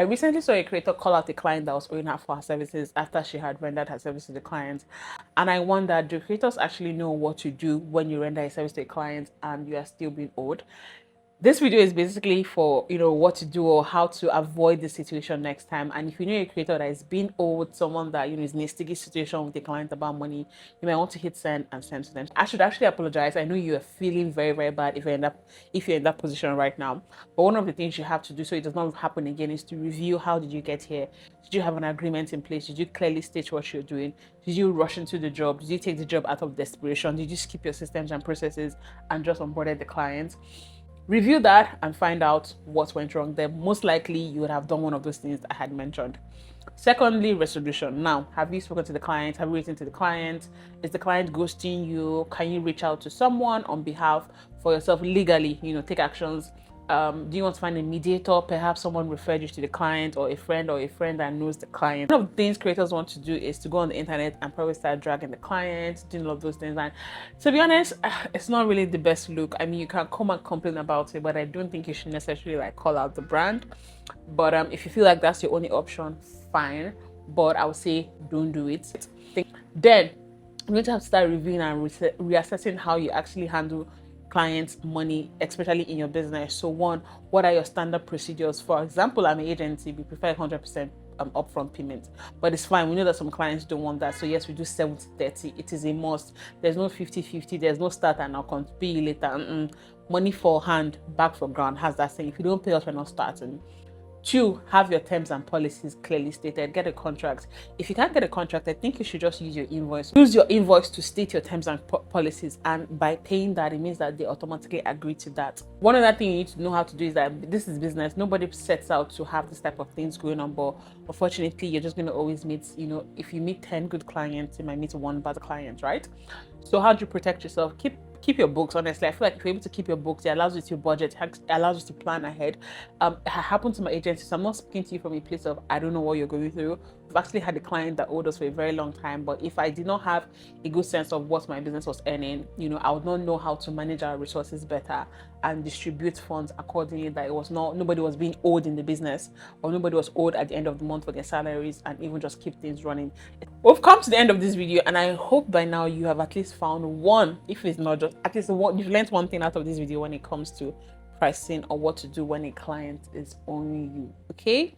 I recently saw a creator call out a client that was owing her for her services after she had rendered her service to the client. And I wonder, do creators actually know what to do when you render a service to a client and you are still being owed? This video is basically for, what to do or how to avoid the situation next time. And if you know a creator that is being owed, someone that is in a sticky situation with a client about money, you might want to hit send and send to them. I should actually apologize. I know you are feeling very, very bad if you're in that position right now. But one of the things you have to do so it does not happen again is to review, how did you get here? Did you have an agreement in place? Did you clearly state what you're doing? Did you rush into the job? Did you take the job out of desperation? Did you skip your systems and processes and just onboarded the client? Review that and find out what went wrong there. Most likely you would have done one of those things I had mentioned. Secondly, resolution. Now, have you spoken to the client? Have you written to the client? Is the client ghosting you? Can you reach out to someone on behalf for yourself legally, take actions? Do you want to find a mediator? Perhaps someone referred you to the client, or a friend that knows the client. One of the things creators want to do is to go on the internet and probably start dragging the client, doing all of those things. And to be honest, it's not really the best look. I mean, you can come and complain about it, but I don't think you should necessarily call out the brand. But if you feel like that's your only option, fine. But I would say don't do it. Then you're going to have to start reviewing and reassessing how you actually handle clients' money, especially in your business. So one, what are your standard procedures? For example, I'm an agency, we prefer 100% upfront payment, but it's fine. We know that some clients don't want that. So yes, we do 70-30. It is a must. There's no 50-50. There's no start and I'll pay you later. Money for hand, back for ground has that saying. If you don't pay us, we're not starting. 2, have your terms and policies clearly stated. Get a contract. If you can't get a contract, I think you should just use your invoice. Use your invoice to state your terms and policies, and by paying that, it means that they automatically agree to that. One other thing you need to know how to do is that this is business. Nobody sets out to have this type of things going on, but unfortunately, you're just going to always meet, if you meet 10 good clients, you might meet 1 bad client, right? So how do you protect yourself? Keep your books. Honestly, I feel like if you're able to keep your books, it allows you to budget, it allows you to plan ahead. It happened to my agency, so I'm not speaking to you from a place of I don't know what you're going through. We've actually had a client that owed us for a very long time, but if I did not have a good sense of what my business was earning, I would not know how to manage our resources better and distribute funds accordingly, that nobody was being owed in the business, or nobody was owed at the end of the month for their salaries, and even just keep things running. We've come to the end of this video, and I hope by now you have at least found one, if it's not just at least one, you've learned one thing out of this video when it comes to pricing or what to do when a client is owing you. Okay,